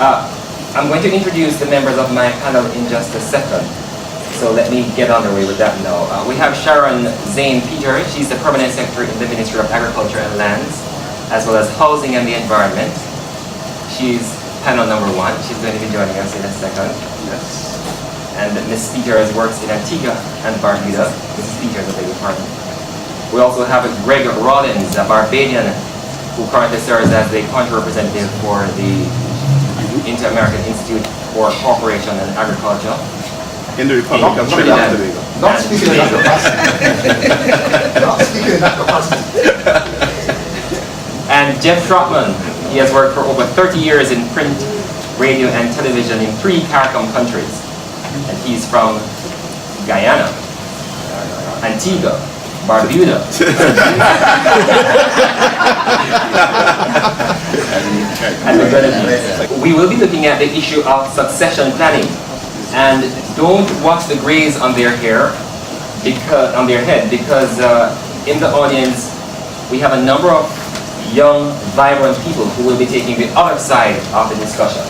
I'm going to introduce the members of my panel in just a second. So let me get underway with that now. We have Sharon Zane Peter. She's the Permanent Secretary in the Ministry of Agriculture and Lands, as well as Housing and the Environment. She's panel number 1. She's going to be joining us in a second. Yes. And Ms. Peters works in Antigua and Barbuda. Mrs. Peters, I beg your pardon. We also have Greg Rollins, a Barbadian, who currently serves as the country representative for the Inter-American Institute for Cooperation and Agriculture. In the Republic of Trinidad and Tobago. Not speaking in that capacity. Not speaking in that capacity. And Jeff Trotman. He has worked for over 30 years in print, radio, and television in 3 CARICOM countries. And he's from Guyana, Antigua, Barbuda. And we will be looking at the issue of succession planning. And don't watch the grays on their hair, on their head, because in the audience we have a number of young, vibrant people who will be taking the other side of the discussion.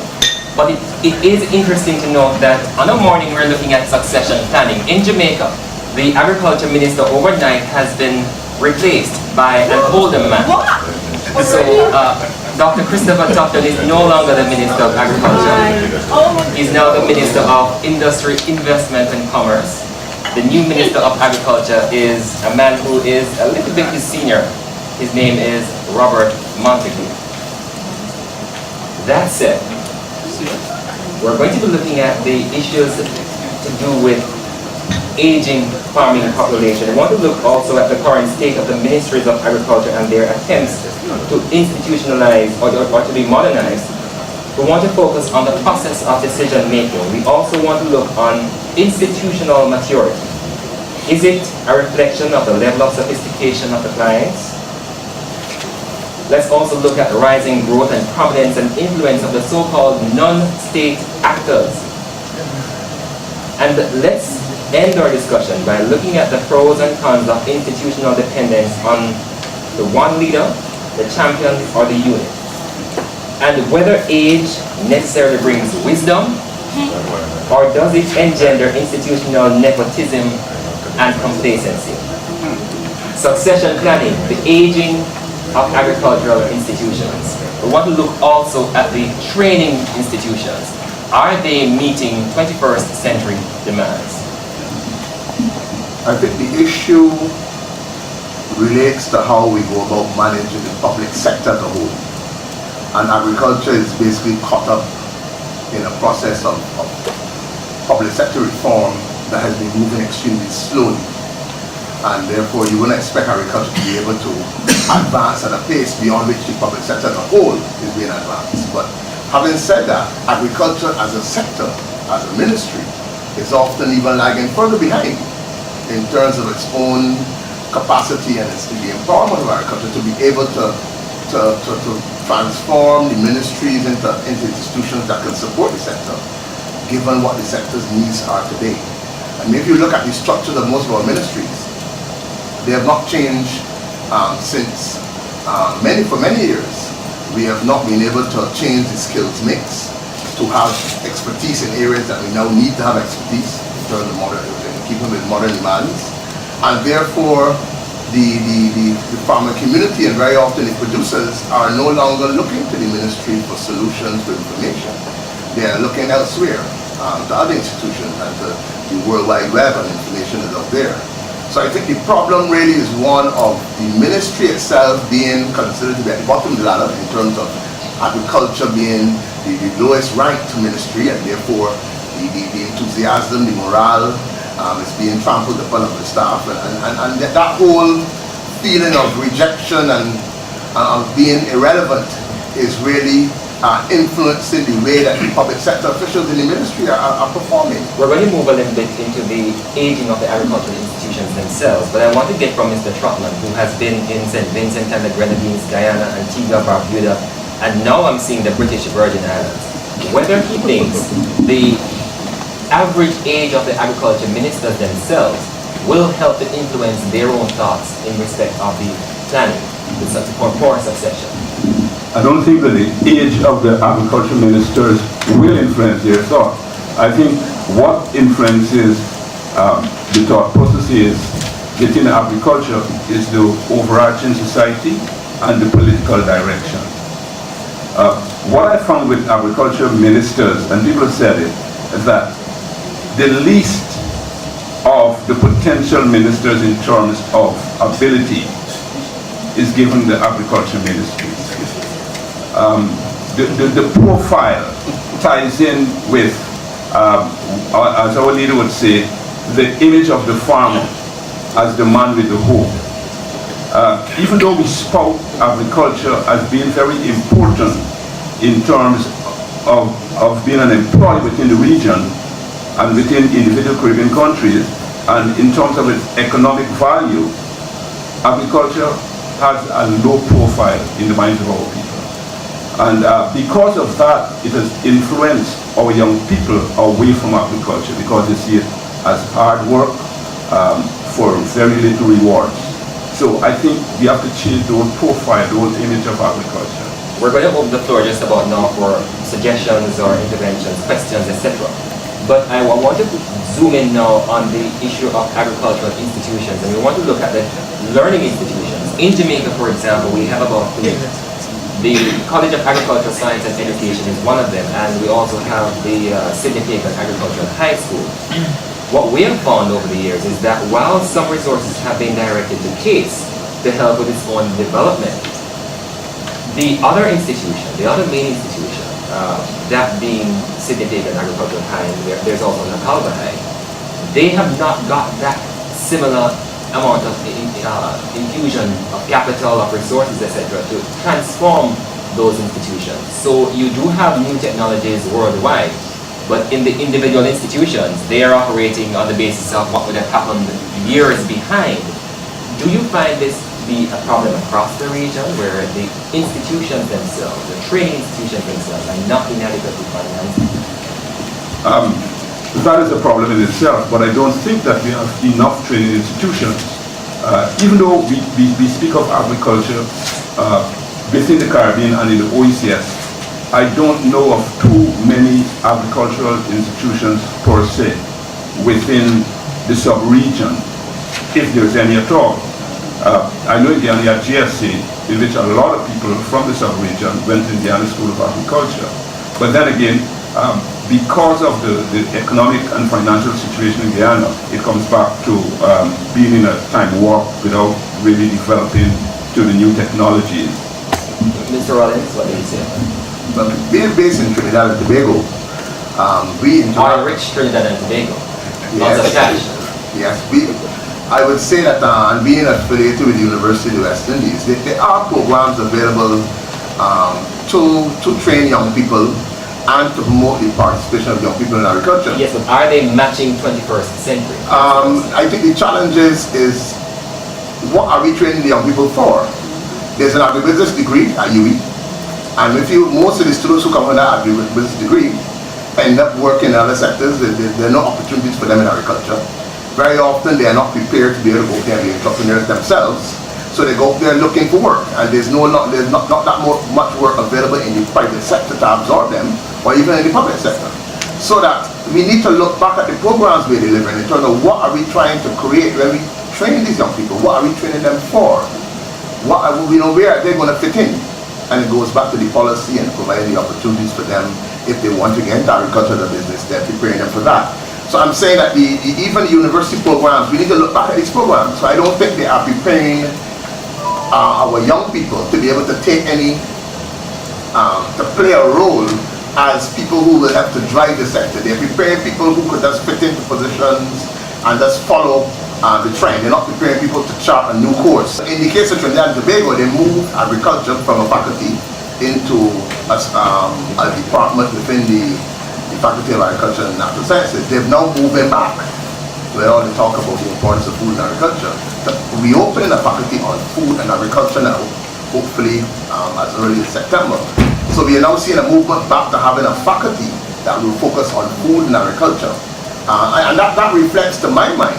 But it is interesting to note that on a morning we're looking at succession planning. In Jamaica, the agriculture minister overnight has been replaced by an older man. So Dr. Christopher Tufton is no longer the Minister of Agriculture. He's now the Minister of Industry, Investment and Commerce. The new Minister of Agriculture is a man who is a little bit his senior. His name is Robert Montague. That said, we're going to be looking at the issues to do with aging farming population. We want to look also at the current state of the ministries of agriculture and their attempts to institutionalize or to be modernized. We want to focus on the process of decision making. We also want to look on institutional maturity. Is it a reflection of the level of sophistication of the clients? Let's also look at rising growth and prominence and influence of the so-called non-state actors. And let's end our discussion by looking at the pros and cons of institutional dependence on the one leader, the champion, or the unit. And whether age necessarily brings wisdom, or does it engender institutional nepotism and complacency. Succession planning, the aging of agricultural institutions. We want to look also at the training institutions. Are they meeting 21st century demands? I think the issue relates to how we go about managing the public sector as a whole. And agriculture is basically caught up in a process of public sector reform that has been moving extremely slowly. And therefore you wouldn't expect agriculture to be able to advance at a pace beyond which the public sector as a whole is being advanced. But having said that, agriculture as a sector, as a ministry, is often even lagging further behind in terms of its own capacity and the empowerment of agriculture to be able to transform the ministries into institutions that can support the sector, given what the sector's needs are today. I mean, if you look at the structure of most of our ministries, they have not changed for many years. We have not been able to change the skills mix to have expertise in areas that we now need to have expertise in terms of keeping with modern demands. And therefore, the farmer community and very often the producers are no longer looking to the ministry for solutions for information. They are looking elsewhere, to other institutions and to the World Wide Web, and information is out there. So I think the problem really is one of the ministry itself being considered to be at the bottom of the ladder in terms of agriculture being the lowest ranked ministry, and therefore the enthusiasm, the morale is being trampled upon of the staff, and that whole feeling of rejection and of being irrelevant is really influencing the way that the public sector officials in the ministry are performing. We're going to move a little bit into the aging of the agricultural institutions themselves, but I want to get from Mr. Trotman, who has been in St. Vincent and the Grenadines, Guyana, Antigua, Barbuda, and now I'm seeing the British Virgin Islands, whether he thinks the average age of the agriculture ministers themselves will help to influence their own thoughts in respect of the planning for succession. I don't think that the age of the agriculture ministers will influence their thought. I think what influences the thought process is within agriculture is the overarching society and the political direction. What I found with agriculture ministers, and people have said it, is that the least of the potential ministers in terms of ability is given the agriculture ministry. The profile ties in with, as our leader would say, the image of the farmer as the man with the hoe. Even though we spout agriculture as being very important in terms of being an employee within the region and within individual Caribbean countries, and in terms of its economic value, agriculture has a low profile in the minds of our people. And because of that, it has influenced our young people away from agriculture because they see it as hard work for very little rewards. So I think we have to change the whole profile, the whole image of agriculture. We're going to open the floor just about now for suggestions or interventions, questions, etc. But I want to zoom in now on the issue of agricultural institutions, and we want to look at the learning institutions. In Jamaica, for example, we have about three. The College of Agricultural Science and Education is one of them, and we also have the Sydney Pagan Agricultural High School. What we have found over the years is that while some resources have been directed to CASE to help with its own development, the other institution, the other main institution, that being Sydney Pagan Agricultural High, and there's also Nakalba High, they have not got that similar amount of infusion of capital, of resources, etc. to transform those institutions. So you do have new technologies worldwide, but in the individual institutions, they are operating on the basis of what would have happened years behind. Do you find this to be a problem across the region where the institutions themselves, the training institutions themselves, are not inadequately financed? That is a problem in itself, but I don't think that we have enough training institutions. Even though we speak of agriculture within the Caribbean and in the OECS, I don't know of too many agricultural institutions per se within the sub-region, if there's any at all. I know Indiana had GSC, in which a lot of people from the sub-region went to Indiana School of Agriculture. But then again, because of the economic and financial situation in Guyana, it comes back to being in a time warp without really developing to the new technologies. Mr. Rollins, what do you say? But being based in Trinidad and Tobago, we Our rich Trinidad and Tobago. Lots of cash. Yes, I would say that and being affiliated with the University of the West Indies, there are programs available to train young people and to promote the participation of young people in agriculture. Yes, but are they matching 21st century? I think the challenge is what are we training the young people for? There's an agribusiness degree at UE, and most of the students who come with that agribusiness degree end up working in other sectors. There are no opportunities for them in agriculture. Very often they are not prepared to be able to go there and be entrepreneurs themselves. So they go there looking for work, and there's not that much work available in the private sector to absorb them, or even in the public sector. So that we need to look back at the programs we're delivering in terms of what are we trying to create when we train these young people. What are we training them for? Where are they going to fit in? And it goes back to the policy and providing the opportunities for them if they want to get into agriculture or business. They're preparing them for that. So I'm saying that even the university programs, we need to look back at these programs. So I don't think they are preparing our young people to be able to take to play a role as people who will have to drive the sector. They're preparing people who could just fit into positions and just follow the trend. They're not preparing people to chart a new course. In the case of Trinidad and Tobago, they moved agriculture from a faculty into a department within the Faculty of Agriculture and Natural Sciences. They've now moving back where all they talk about the importance of food and agriculture. We open a faculty on food and agriculture now, hopefully as early as September. So we are now seeing a movement back to having a faculty that will focus on food and agriculture. And that reflects, to my mind,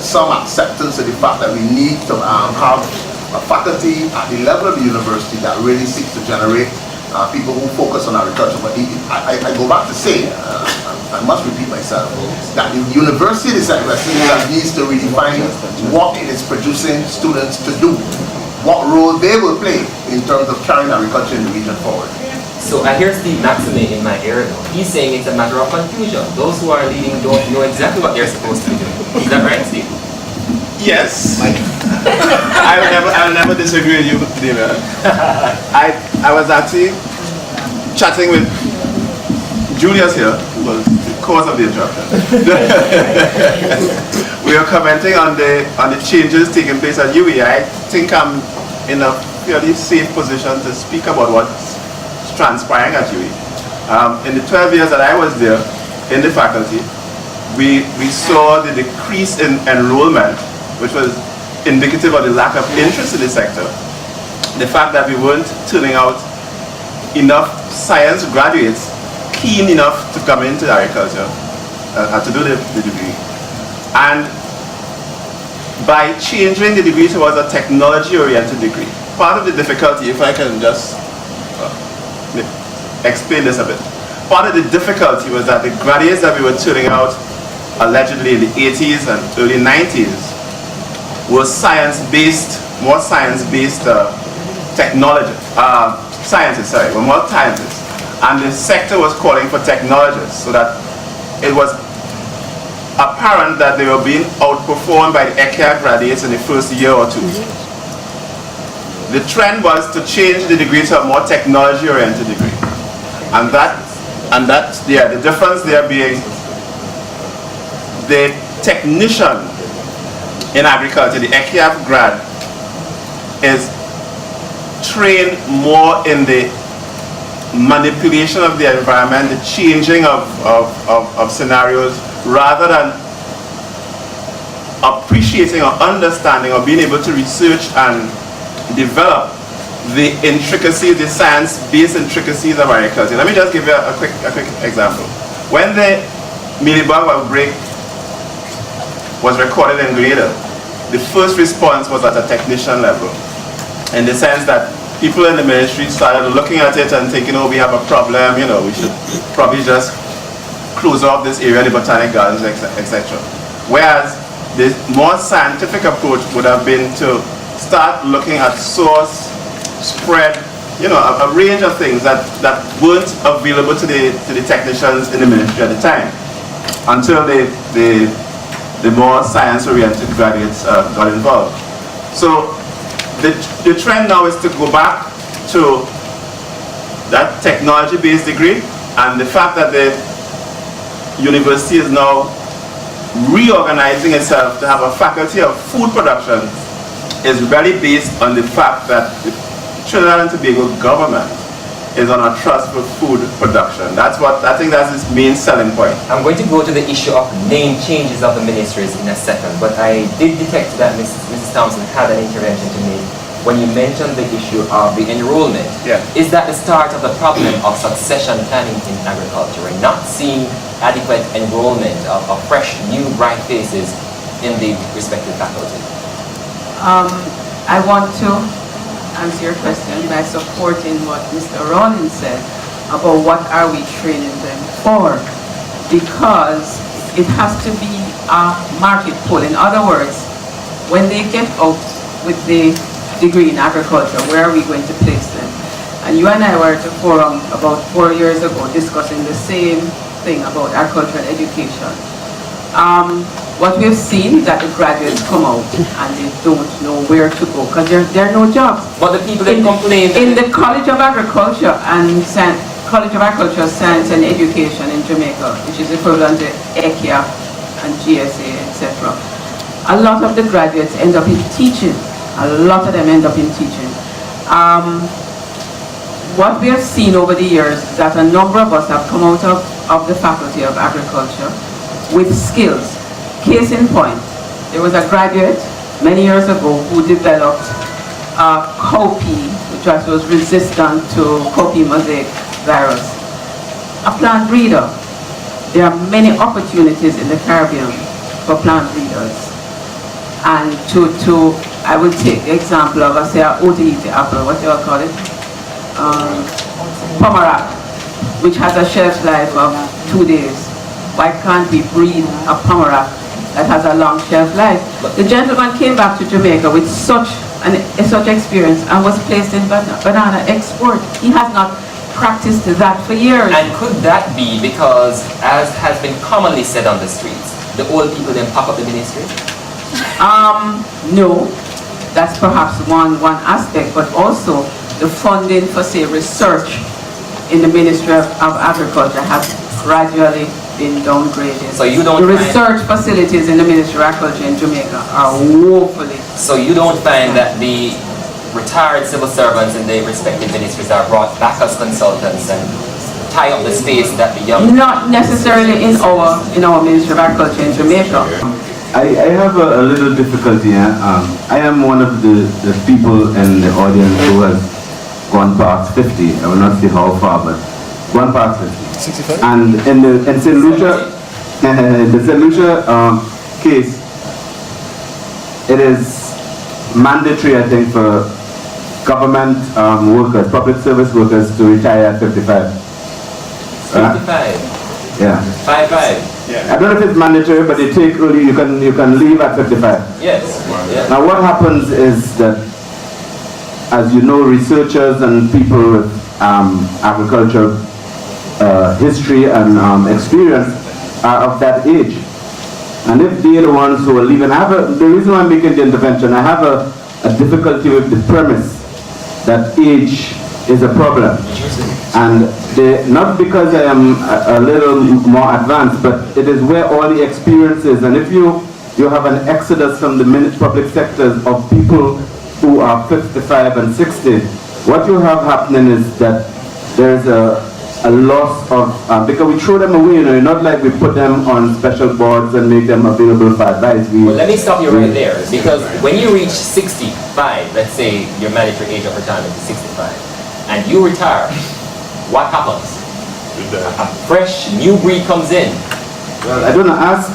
some acceptance of the fact that we need to have a faculty at the level of the university that really seeks to generate people who focus on agriculture. But I go back to say, I must repeat myself, that the university is that needs to redefine what it is producing students to do, what role they will play in terms of carrying agriculture in the region forward. So I hear Steve Maxime in my ear now. He's saying it's a matter of confusion. Those who are leading don't know exactly what they're supposed to be doing. Is that right, Steve? Yes. I'll never disagree with you, David. I was actually chatting with Julius here, who was the cause of the interruption. We are commenting on the changes taking place at UWI. I think I'm in a fairly safe position to speak about what's transpiring at UWI. In the 12 years that I was there in the faculty, we saw the decrease in enrollment, which was indicative of the lack of interest in the sector. The fact that we weren't turning out enough science graduates keen enough to come into agriculture, to do the degree. And by changing the degree towards a technology-oriented degree, part of the difficulty, if I can just explain this a bit, part of the difficulty was that the graduates that we were turning out allegedly in the 80s and early 90s were science-based, more science-based scientists, were more scientists. And the sector was calling for technologists, so that it was apparent that they were being outperformed by the ECHA graduates in the first year or two. The trend was to change the degree to a more technology-oriented degree. And the difference there being the technician in agriculture, the ECHA grad, is trained more in the manipulation of the environment, the changing of scenarios, rather than appreciating or understanding or being able to research and develop the intricacies, the science-based intricacies of agriculture. Let me just give you a quick example. When the mealybug outbreak was recorded in Grenada, the first response was at a technician level, in the sense that people in the ministry started looking at it and thinking, oh, we have a problem, we should probably just close off this area, the botanic gardens, etc. Whereas the more scientific approach would have been to start looking at source, spread, a range of things that weren't available to the technicians in the ministry at the time, until the more science-oriented graduates got involved. So the trend now is to go back to that technology-based degree, and the fact that the university is now reorganizing itself to have a faculty of food production is really based on the fact that the Trinidad and Tobago government is on a trust for food production. I think that's its main selling point. I'm going to go to the issue of name changes of the ministries in a second, but I did detect that Mrs. Thompson had an intervention to make when you mentioned the issue of the enrollment. Yeah. Is that the start of the problem of succession planning in agriculture? We're not seeing adequate enrollment of fresh, new, bright faces in the respective faculty. I want to answer your question by supporting what Mr. Rollins said about what are we training them for, because it has to be a market pull. In other words, when they get out with the degree in agriculture, where are we going to place them? And you and I were at a forum about 4 years ago discussing the same thing about agricultural education. What we've seen is that the graduates come out and they don't know where to go because there are no jobs. But the people that complain in the College of Agriculture and Science and Education in Jamaica, which is equivalent to ECHA and GSA, etc. A lot of the graduates end up in teaching. A lot of them end up in teaching. What we have seen over the years is that a number of us have come out of the Faculty of Agriculture with skills. Case in point, there was a graduate many years ago who developed cowpea, which was resistant to cowpea mosaic virus. A plant breeder. There are many opportunities in the Caribbean for plant breeders. And to I would take the example of, say, a Otaheite apple, what do you call it? Pomerac, which has a shelf life of 2 days. Why can't we breed a Pomerac that has a long shelf life? The gentleman came back to Jamaica with such experience and was placed in banana export. He has not practiced that for years. And could that be because, as has been commonly said on the streets, the old people then pop up the ministry? No, that's perhaps one aspect, but also the funding for, say, research in the Ministry of Agriculture has gradually been downgraded. So you don't the find- research facilities in the Ministry of Agriculture in Jamaica are woefully. So you don't find that the retired civil servants in the respective ministries are brought back as consultants and tie up the space that the young... Not necessarily in our Ministry of Agriculture in Jamaica. I have a little difficulty here. I am one of the people in the audience who has gone past 50. I will not say how far, but gone past 50. 65? And in St. Lucia, the St. Lucia case, it is mandatory, I think, for government workers, public service workers to retire at 55. 55. Yeah. 55. I don't know if it's mandatory, but they take early, you can leave at 55. Yes. Yeah. Now what happens is that, as you know, researchers and people with agricultural history and experience are of that age. And if they are the ones who are leaving, the reason why I'm making the intervention, I have a difficulty with the premise that age is a problem. And not because I am a little more advanced, but it is where all the experience is. And if you have an exodus from the public sectors of people who are 55 and 60, what you have happening is that there's a loss of, because we throw them away, not like we put them on special boards and make them available for advice. Well, let me stop you right there, because when you reach 65, let's say your mandatory age of retirement is 65, and you retire, what happens? A fresh new breed comes in. Well, I don't know, ask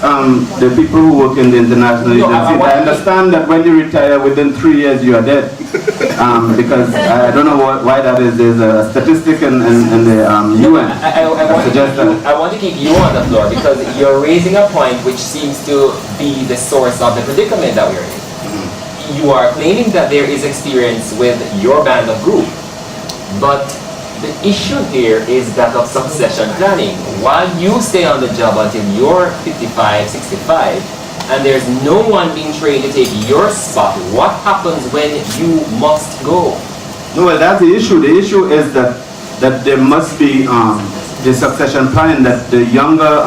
the people who work in the international No, agency. I understand that when you retire, within 3 years you are dead. Because I don't know why that is. There's a statistic in the UN that suggests that. I want to keep you on the floor because you're raising a point which seems to be the source of the predicament that we're in. You are claiming that there is experience with your band of group, but the issue here is that of succession planning. While you stay on the job until you're 55, 65, and there's no one being trained to take your spot, what happens when you must go? No, well, that's the issue. The issue is that there must be the succession planning, that the younger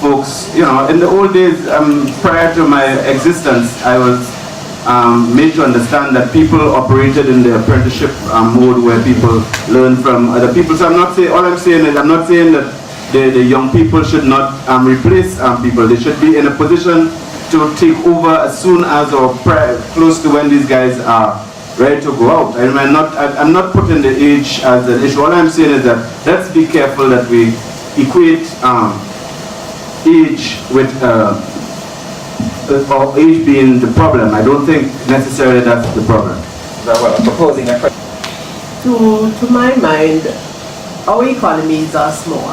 folks, in the old days, prior to my existence, I was made to understand that people operated in the apprenticeship mode where people learn from other people. So all I'm saying is, I'm not saying that the young people should not replace people. They should be in a position to take over as soon as or close to when these guys are ready to go out. I'm not putting the age as an issue. All I'm saying is that let's be careful that we equate age with or age being the problem. I don't think necessarily that's the problem. Very well, I'm proposing a question. To my mind, our economies are small,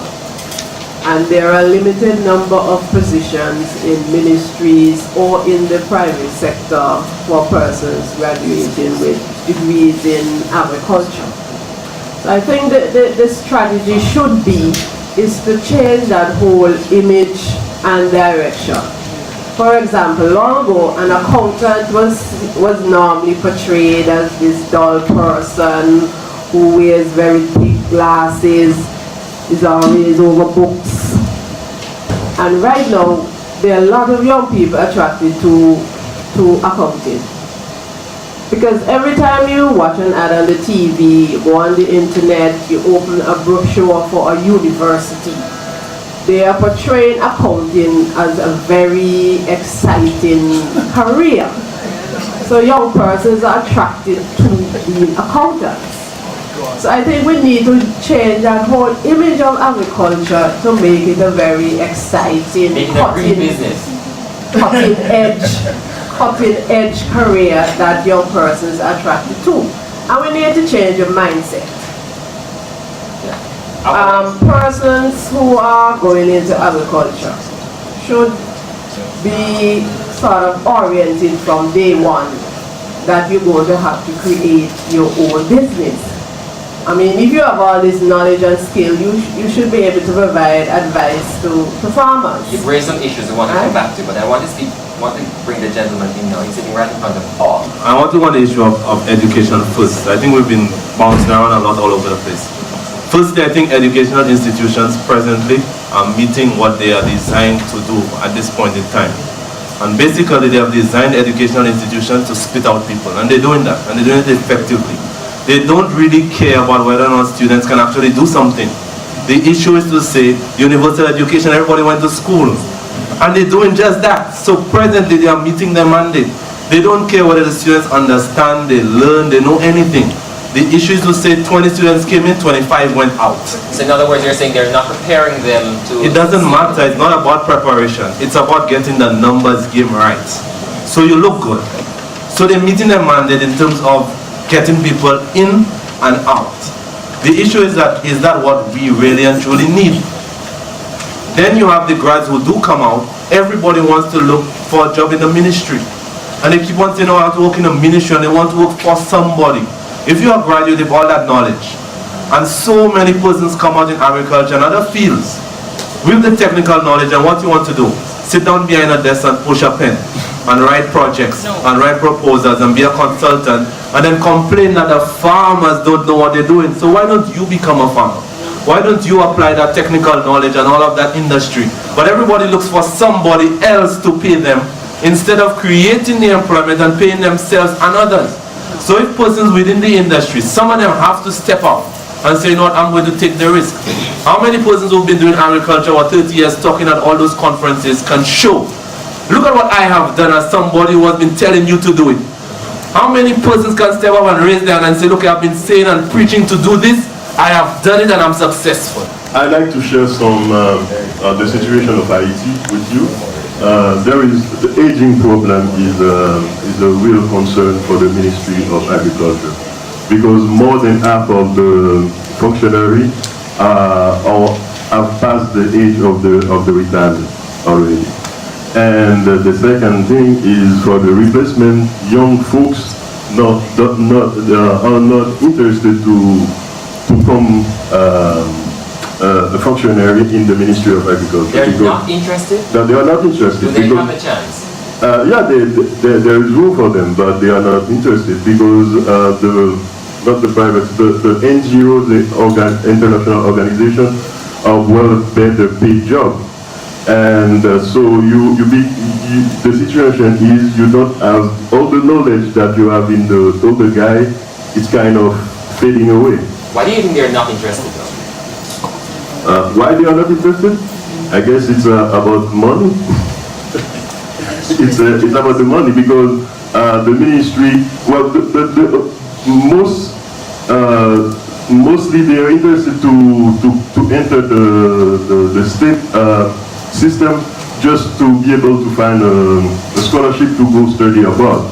and there are a limited number of positions in ministries or in the private sector for persons graduating with degrees in agriculture. So I think that the strategy should be is to change that whole image and direction. For example, long ago, an accountant was normally portrayed as this dull person who wears very thick glasses, is always over books. And right now, there are a lot of young people attracted to accounting. Because every time you watch an ad on the TV, you go on the internet, you open a brochure for a university, they are portraying accounting as a very exciting career. So young persons are attracted to being accountants. So I think we need to change that whole image of agriculture to make it a very exciting, Making a green business. cutting edge cutting edge career that young persons are attracted to. And we need to change your mindset. Persons who are going into agriculture should be sort of oriented from day one that you're going to have to create your own business. I mean, if you have all this knowledge and skill, you should be able to provide advice to farmers. You've raised some issues I want to come back to, but I want to bring the gentleman in now. He's sitting right in front of Paul. I want to go on the issue of education first. I think we've been bouncing around a lot all over the place. Firstly, I think educational institutions presently are meeting what they are designed to do at this point in time. And basically, they have designed educational institutions to spit out people, and they're doing that, and they're doing it effectively. They don't really care about whether or not students can actually do something. The issue is to say, universal education, everybody went to school, and they're doing just that. So presently, they are meeting their mandate. They don't care whether the students understand, they learn, they know anything. The issue is to say 20 students came in, 25 went out. So in other words, you're saying they're not preparing them to... It doesn't matter, it's not about preparation. It's about getting the numbers game right. So you look good. So they're meeting their mandate in terms of getting people in and out. The issue is that what we really and truly need? Then you have the grads who do come out. Everybody wants to look for a job in the ministry. And they keep on saying, oh, I want to work in a ministry, and they want to work for somebody. If you are graduate with all that knowledge, and so many persons come out in agriculture and other fields with the technical knowledge, and what you want to do, sit down behind a desk and push a pen and write projects and write proposals and be a consultant, and then complain that the farmers don't know what they're doing. So why don't you become a farmer? Why don't you apply that technical knowledge and all of that industry? But everybody looks for somebody else to pay them instead of creating the employment and paying themselves and others. So if persons within the industry, some of them have to step up and say, you know what, I'm going to take the risk. How many persons who've been doing agriculture for 30 years talking at all those conferences can show? Look at what I have done as somebody who has been telling you to do it. How many persons can step up and raise their hand and say, look, I've been saying and preaching to do this, I have done it and I'm successful. I'd like to share some the situation of Haiti with you. The aging problem is a real concern for the Ministry of Agriculture, because more than half of the functionaries have passed the age of the retirement already. And the second thing is, for the replacement, young folks are not interested to become a functionary in the Ministry of Agriculture. They're not interested? No, they are not interested. Do they have a chance? Yeah, there is room for them, but they are not interested because not the private, the NGOs, the international organizations, are well better paid job. And so the situation is you don't have all the knowledge that you have in the older guy. It's kind of fading away. Why do you think they're not interested though? Why they are not interested? I guess it's about money. It's about the money, because the ministry, well, mostly they are interested to enter the state system just to be able to find a scholarship to go study abroad.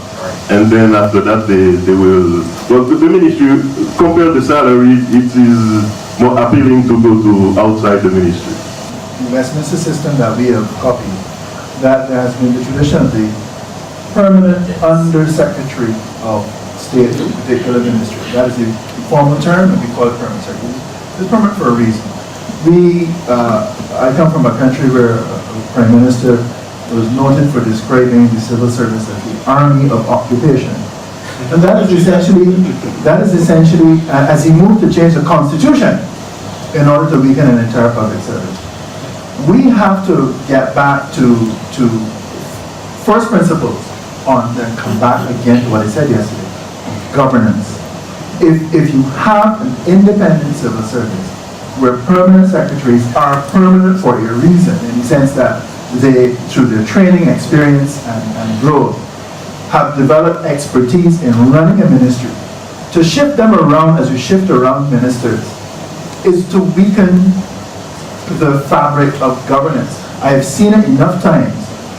And then after that they will, well, the ministry, compare the salary, it is more appealing to go to outside the ministry. The Westminster system that we have copied, that has been the tradition of the permanent Undersecretary of State in a particular ministry. That is the formal term, and we call it permanent secretary. It's permanent for a reason. I come from a country where a Prime Minister was noted for describing the civil service as the army of occupation. And that is essentially, as he moved to change the constitution in order to weaken an entire public service. We have to get back to first principles on, then come back again to what I said yesterday, governance. If you have an independent civil service where permanent secretaries are permanent for a reason, in the sense that they, through their training, experience, and growth, have developed expertise in running a ministry. To shift them around as you shift around ministers is to weaken the fabric of governance. I have seen it enough times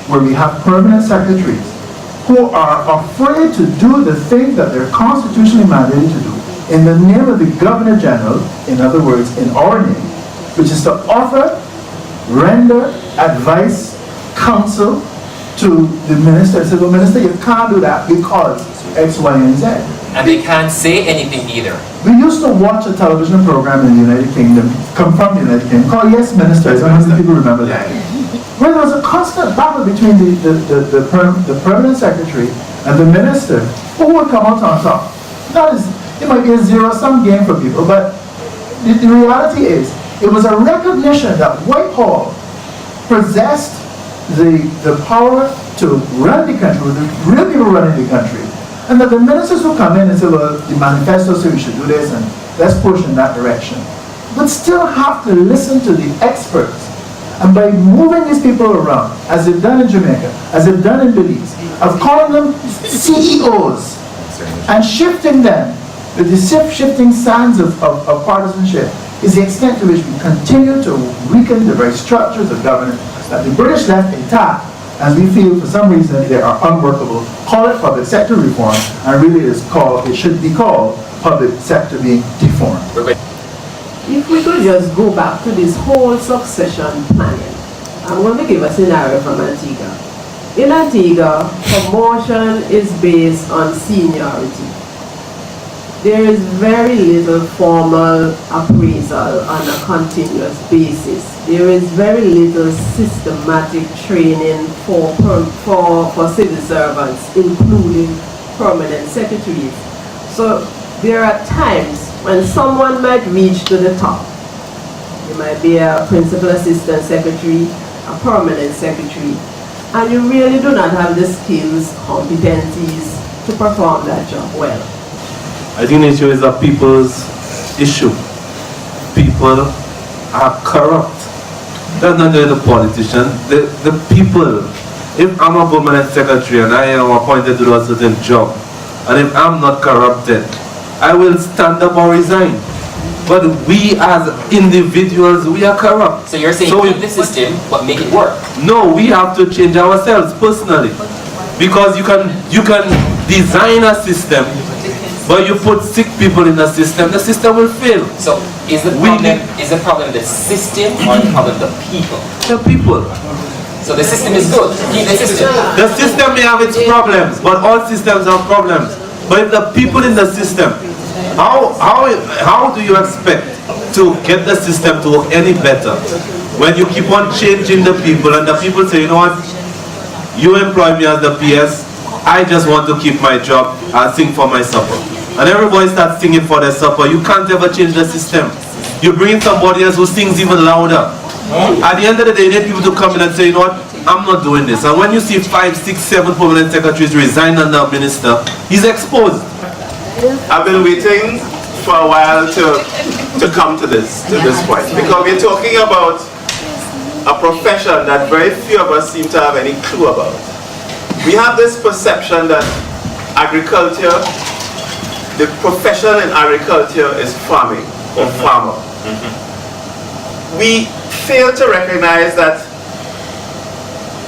where we have permanent secretaries who are afraid to do the thing that they're constitutionally mandated to do in the name of the Governor General, in other words, in our name, which is to offer, render advice, counsel to the minister. Say, well, minister, you can't do that because X, Y, and Z. And they can't say anything either. We used to watch a television program in the United Kingdom, come from the United Kingdom, called Yes Minister. I don't know if people remember that. Where there was a constant battle between the permanent secretary and the minister, who would come out on top. That is, it might be a zero-sum game for people, but the reality is, it was a recognition that Whitehall possessed the power to run the country, the real people running the country, and that the ministers would come in and say, well, the manifesto says we should do this, and let's push in that direction. But still have to listen to the experts. And by moving these people around, as they've done in Jamaica, as they've done in Belize, of calling them CEOs, and shifting them, with the shifting sands of partisanship, is the extent to which we continue to weaken the very structures of government that the British left intact, as we feel for some reason they are unworkable. Call it public sector reform, and really it should be called public sector being deformed. If we could just go back to this whole succession planning, I'm going to give a scenario from Antigua. In Antigua, promotion is based on seniority. There is very little formal appraisal on a continuous basis. There is very little systematic training for civil servants, including permanent secretaries. So there are times when someone might reach to the top. You might be a principal assistant secretary, a permanent secretary, and you really do not have the skills, competencies to perform that job well. I think the issue is a people's issue. People are corrupt. That's not just the politician, the people. If I'm a permanent secretary and I am appointed to do a certain job, and if I'm not corrupted, I will stand up or resign. But we as individuals, we are corrupt. So you're saying keep the system, but make it work? No, we have to change ourselves personally. Because you can design a system, but you put sick people in the system will fail. So is the problem the system or the problem the people? The people. So the system is good. Keep the system. The system may have its problems, but all systems have problems. But if the people in the system, how do you expect to get the system to work any better when you keep on changing the people and the people say, you know what, you employ me as the PS, I just want to keep my job and sing for my supper. And everybody starts singing for their supper. You can't ever change the system. You bring in somebody else who sings even louder. At the end of the day, you need people to come in and say, you know what, I'm not doing this. And when you see 5, 6, 7 permanent secretaries resign under a minister, he's exposed. I've been waiting for a while to come to this point, because we're talking about a profession that very few of us seem to have any clue about. We have this perception that agriculture, the profession in agriculture is farming or farmer. We fail to recognize that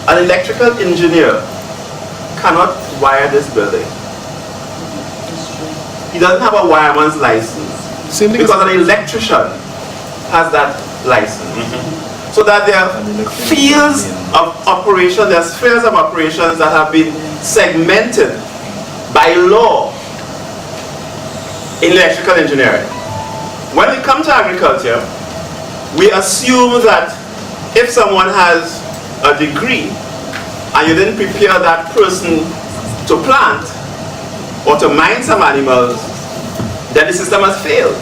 an electrical engineer cannot wire this building. He doesn't have a wireman's license, because an electrician has that license. So that there are fields of operation, there are spheres of operations that have been segmented by law in electrical engineering. When we come to agriculture, we assume that if someone has a degree and you didn't prepare that person to plant or to mind some animals, then the system has failed.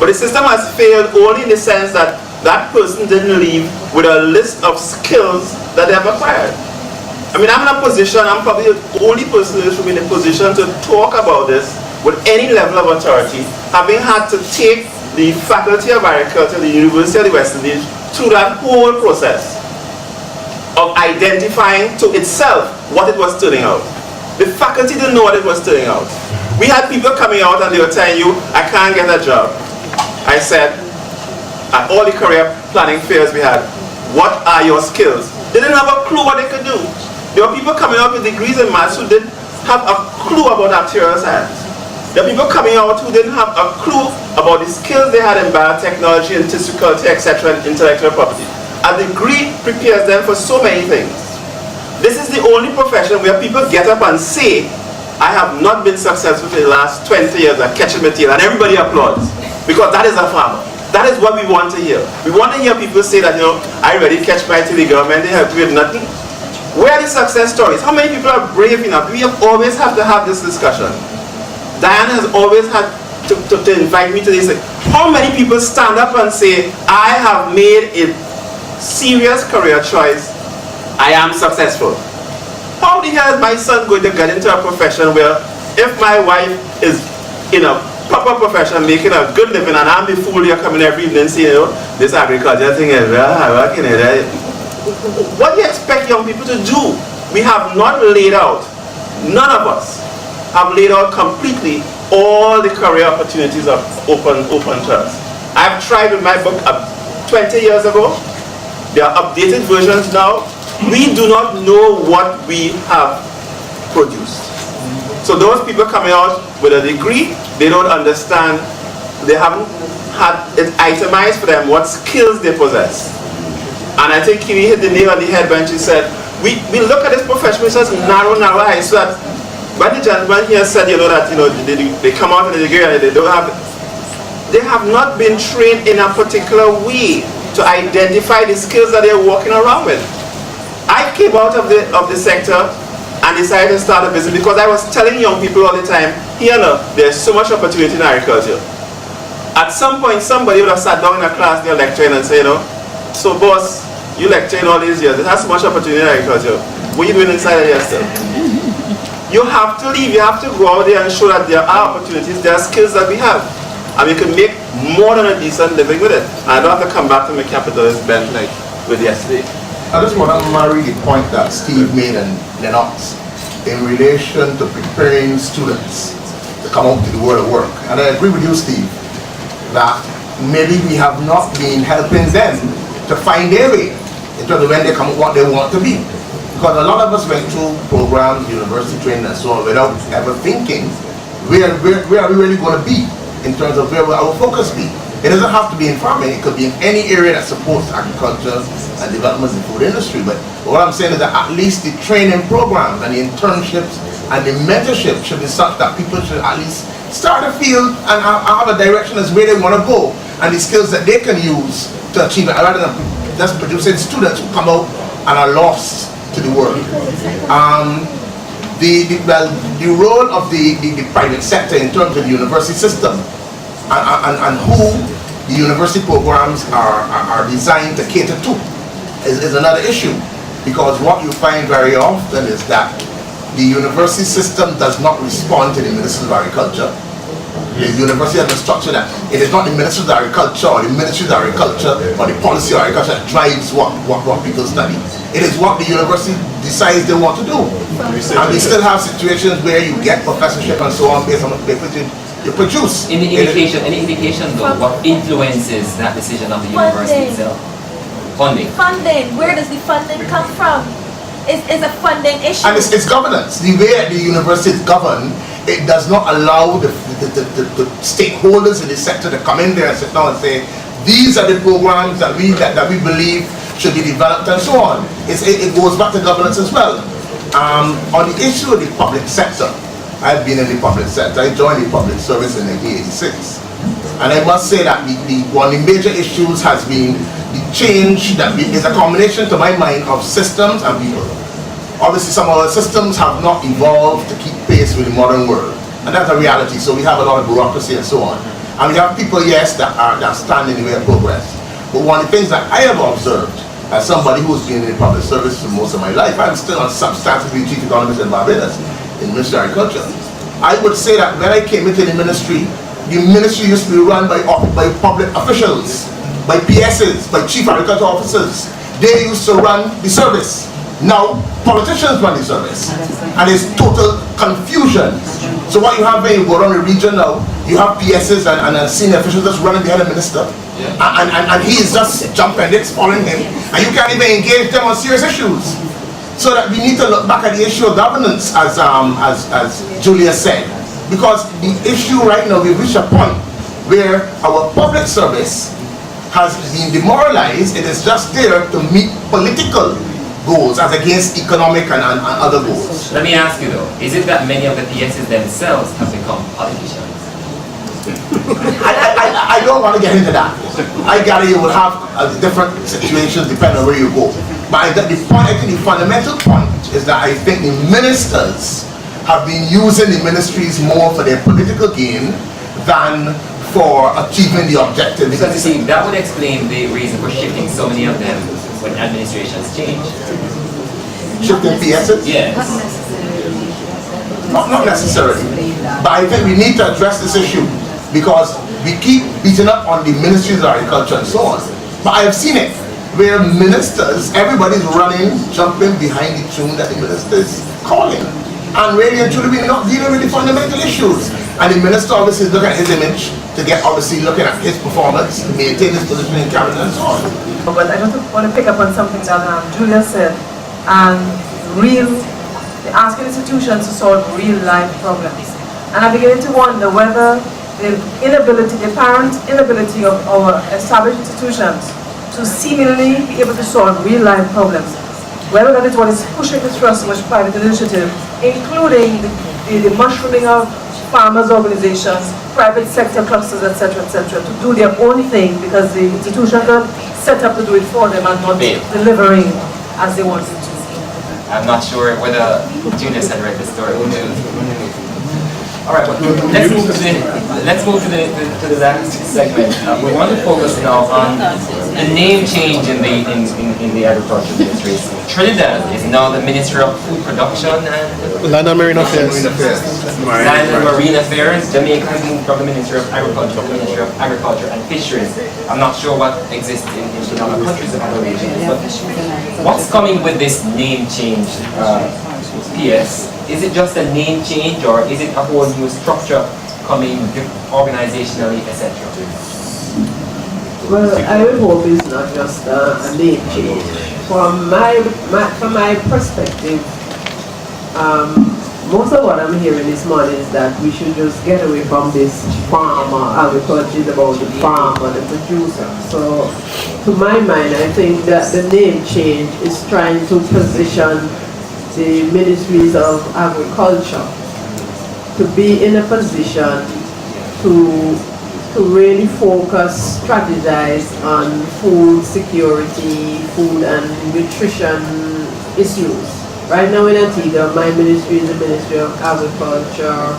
But the system has failed only in the sense that that person didn't leave with a list of skills that they have acquired. I mean, I'm in a position, I'm probably the only person who should be in a position to talk about this with any level of authority, having had to take the Faculty of Agriculture, the University of the West Indies, through that whole process of identifying to itself what it was turning out. The faculty didn't know what it was turning out. We had people coming out and they were telling you, I can't get a job. I said, at all the career planning fairs we had, what are your skills? They didn't have a clue what they could do, There were people coming out with degrees in maths who didn't have a clue about actuarial science. There are people coming out who didn't have a clue about the skills they had in biotechnology and tissue culture, etc., and intellectual property. A degree prepares them for so many things. This is the only profession where people get up and say, I have not been successful for the last 20 years at catching my tail, and everybody applauds, because that is a farmer. That is what we want to hear. We want to hear people say that, you know, I already catch my tail, the government, they help me with nothing. Where are the success stories? How many people are brave enough? We have always have to have this discussion. Diana has always had to invite me to this. How many people stand up and say, I have made a serious career choice, I am successful? How the hell is my son going to get into a profession where if my wife is in a proper profession making a good living and I'm the fool here coming every evening saying, you know, this agriculture thing is working it. What do you expect young people to do? We have not laid out, none of us have laid out completely all the career opportunities are open to us. I've tried with my book 20 years ago. There are updated versions now. We do not know what we have produced. So those people coming out with a degree, they don't understand, they haven't had it itemized for them what skills they possess. And I think Kiwi hit the nail on the head when she said, we look at this profession with such narrow eyes, so that when the gentleman here said, you know, that, you know, they come out with a degree and they have not been trained in a particular way to identify the skills that they're walking around with. I came out of the sector and decided to start a business because I was telling young people all the time, here now, there's so much opportunity in agriculture. At some point, somebody would have sat down in a class, they're lecturing and say, you know, so boss, you lecturing all these years, there's so much opportunity in agriculture. What are you doing inside of here still? You have to leave, you have to go out there and show that there are opportunities, there are skills that we have. And we can make more than a decent living with it. And I don't have to come back to my capitalist bent like with yesterday. I just want to marry the point that Steve made and Lennox in relation to preparing students to come out to the world of work. And I agree with you, Steve, that maybe we have not been helping them to find their way in terms of when they come what they want to be. Because a lot of us went through programs, university training and so on without ever thinking where are we really going to be in terms of where will our focus be. It doesn't have to be in farming, it could be in any area that supports agriculture and development in the food industry. But what I'm saying is that at least the training programs and the internships and the mentorship should be such that people should at least start to feel and have a direction as where they want to go and the skills that they can use to achieve it, rather than just producing students who come out and are lost to the world. The role of the private sector in terms of the university system and who the university programs are designed to cater to is another issue, because what you find very often is that the university system does not respond to the Ministry of Agriculture. The university has a structure that it is not the Ministry of Agriculture or the Ministry of Agriculture or the policy of agriculture that drives what people study. It is what the university decides they want to do. And we still have situations where you get professorship and so on based on the papers you produce. Any indication though, what influences that decision of the university itself? Funding. Funding. Where does the funding come from? Is a funding issue. And it's governance. The way the university is governed, it does not allow the stakeholders in the sector to come in there and sit down and say, these are the programs that we believe should be developed and so on. It goes back to governance as well. On the issue of the public sector, I've been in the public sector. I joined the public service in 1986. And I must say that one of the major issues has been the change that is a combination to my mind of systems and people. Obviously some of our systems have not evolved to keep pace with the modern world. And that's a reality. So we have a lot of bureaucracy and so on. And we have people, yes, that stand in the way of progress. But one of the things that I have observed as somebody who's been in the public service for most of my life, I'm still on substantively chief economist in Barbados, in the Ministry of Agriculture. I would say that when I came into the ministry used to be run by public officials, by PSs, by chief agricultural officers. They used to run the service. Now, politicians run the service. And it's total confusion. So what you have when you go around the region now, you have PSs and senior officials just running behind the minister. And he is just jumping, it's following him. And you can't even engage them on serious issues. So that we need to look back at the issue of governance, as Julia said, because the issue right now, we've reached a point where our public service has been demoralized. It is just there to meet political goals as against economic and other goals. Let me ask you though, is it that many of the PSs themselves have become politicians? I don't want to get into that. I gather you will have different situations depending on where you go. But the point, I think the fundamental point is that I think the ministers have been using the ministries more for their political gain than for achieving the objective. Because you see, that would explain the reason for shifting so many of them when administrations change. Shifting PSs? Yes. Not necessarily. But I think we need to address this issue because we keep beating up on the ministries of agriculture and so on. But I have seen it where ministers, everybody's running, jumping behind the tune that the minister is calling. And really and truly we're not dealing with the fundamental issues. And the minister obviously is looking at his image to get obviously looking at his performance, to maintain his position in cabinet and so on. But I just want to pick up on something that Julia said, and asking institutions to solve real life problems. And I'm beginning to wonder whether the apparent inability of our established institutions to seemingly be able to solve real life problems, whether that is what is pushing the thrust of much private initiative, including the mushrooming of farmers' organizations, private sector clusters, etc., to do their own thing because the institutions are set up to do it for them and not delivering as they want it to. I'm not sure whether Julius had read the story. All right, well, let's move to the last segment. We want to focus now on the name change in the agriculture ministry. Trinidad is now the Ministry of Food Production and Land and Marine Affairs. Land and Marine Affairs. Jamaica from the Ministry of Agriculture to the Ministry of Agriculture and Fisheries. I'm not sure what exists in other countries of other regions, but what's coming with this name change, PS? Is it just a name change or is it a whole new structure coming organizationally, etc.? Well, I would hope it's not just a name change. From my perspective, most of what I'm hearing this morning is that we should just get away from this farmer agriculture is about the farmer, the producer. So, to my mind, I think that the name change is trying to position the ministries of agriculture to be in a position to really focus, strategize on food security, food and nutrition issues. Right now in Antigua, my ministry is the Ministry of Agriculture,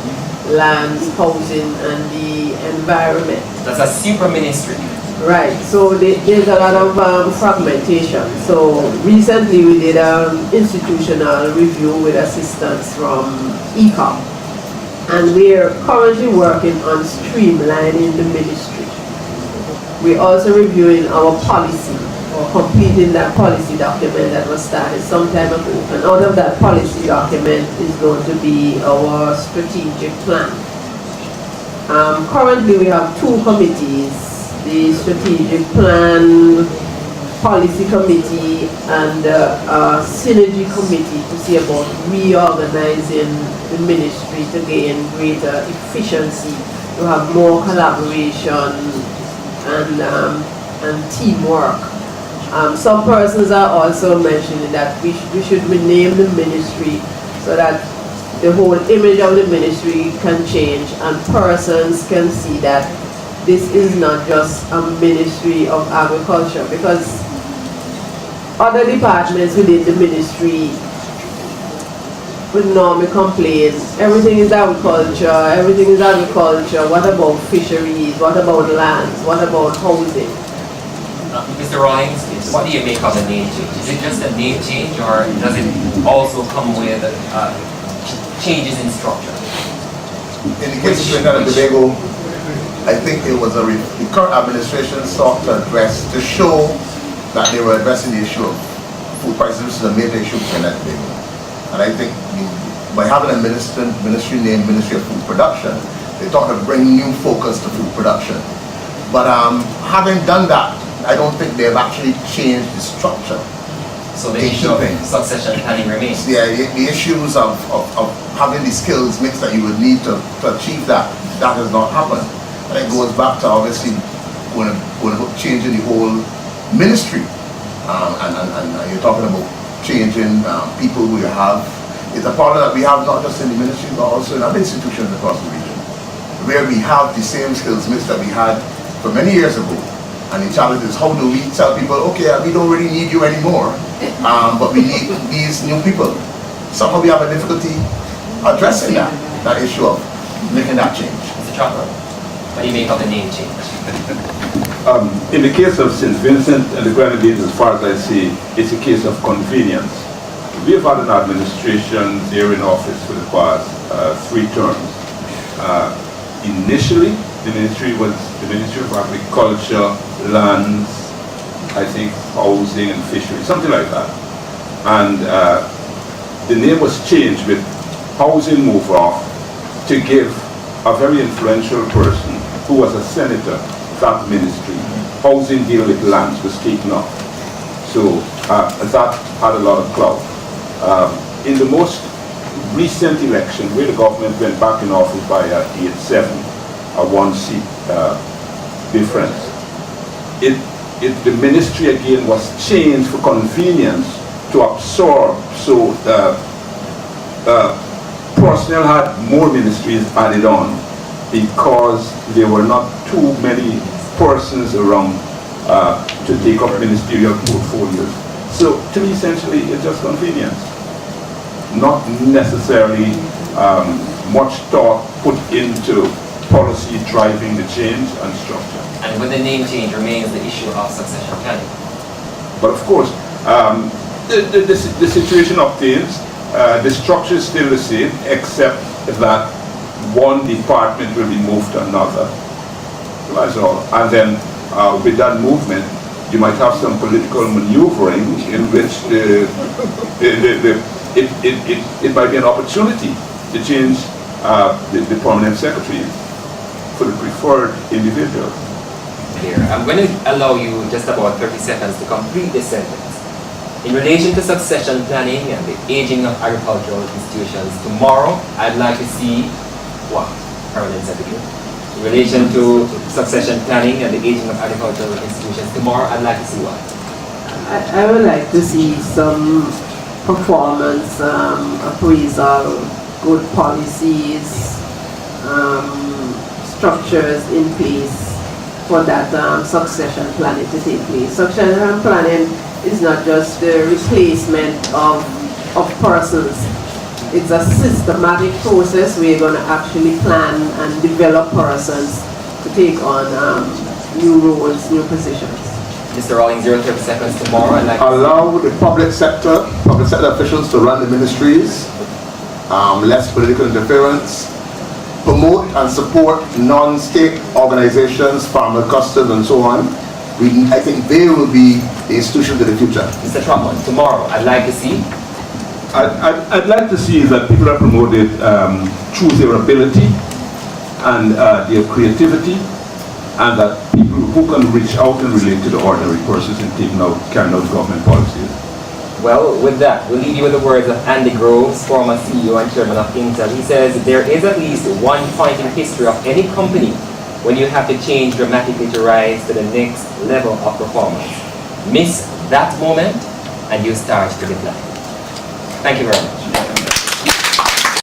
Lands, Housing and the Environment. That's a super ministry. Right, so there's a lot of fragmentation. So recently we did an institutional review with assistance from ECOP, and we are currently working on streamlining the ministry. We're also reviewing our policy, or completing that policy document that was started some time ago. And out of that policy document is going to be our strategic plan. Currently we have two committees, the Strategic Plan Policy Committee and Synergy Committee, to see about reorganizing the ministry to gain greater efficiency, to have more collaboration and teamwork. Some persons are also mentioning that we should rename the ministry so that the whole image of the ministry can change and persons can see that this is not just a ministry of agriculture, because other departments within the ministry would normally complain, everything is agriculture, what about fisheries, what about lands, what about housing? Mr. Rawlings, what do you make of the name change? Is it just a name change or does it also come with changes in structure? In the case of Trinidad and Tobago, I think it was the current administration sought to address, to show that they were addressing the issue of food prices, which is a major issue in Trinidad and Tobago. And I think by having a ministry named Ministry of Food Production, they thought to bring new focus to food production. But having done that, I don't think they've actually changed the structure. So the issue of succession planning remains. Yeah, the issues of having the skills mix that you would need to achieve that has not happened. And it goes back to obviously going to changing the whole ministry. And you're talking about changing people who you have. It's a problem that we have not just in the ministry but also in other institutions across the region, where we have the same skills mix that we had for many years ago. And the challenge is, how do we tell people, okay, we don't really need you anymore, but we need these new people. Somehow we have a difficulty addressing that issue of making that change. Mr. Chopper, what do you make of the name change? In the case of St. Vincent and the Grenadines, as far as I see, it's a case of convenience. We have had an administration there in office for the past 3 terms. Initially, the Ministry was the Ministry of Agriculture, Lands, I think Housing and Fisheries, something like that. And the name was changed with Housing Move Off to give a very influential person who was a senator, that ministry. Housing deal with lands was taken off. So that had a lot of clout. In the most recent election, where the government went back in office by 8-7, a 1-seat difference, the ministry again was changed for convenience to absorb. So personnel had more ministries added on because there were not too many persons around to take up ministerial portfolios. So to me, essentially, it's just convenience. Not necessarily much thought put into policy driving the change and structure. And with the name change remains the issue of succession planning. But of course, the situation obtains, the structure is still the same, except that one department will be moved to another. That's all. And then with that movement, you might have some political maneuvering in which it might be an opportunity to change the permanent secretary for the preferred individual. I'm going to allow you just about 30 seconds to complete this sentence. In relation to succession planning and the aging of agricultural institutions, tomorrow I'd like to see what? Permanent secretary. In relation to succession planning and the aging of agricultural institutions, tomorrow I'd like to see what? I would like to see some performance appraisal, good policies, structures in place for that succession planning to take place. Succession planning is not just the replacement of persons. It's a systematic process where you're going to actually plan and develop persons to take on new roles, new positions. Mr. Rawlings, 30 seconds tomorrow. I'd like allow the public sector officials to run the ministries, less political interference, promote and support non-state organizations, farmer customs and so on. I think they will be the institutions of the future. Mr. Trump, tomorrow I'd like to see? I'd like to see that people are promoted through their ability and their creativity, and that people who can reach out and relate to the ordinary persons in carrying out government policies. Well, with that, we'll leave you with the words of Andy Groves, former CEO and chairman of Intel. He says, there is at least one point in history of any company when you have to change dramatically to rise to the next level of performance. Miss that moment and you start to decline. Thank you very much.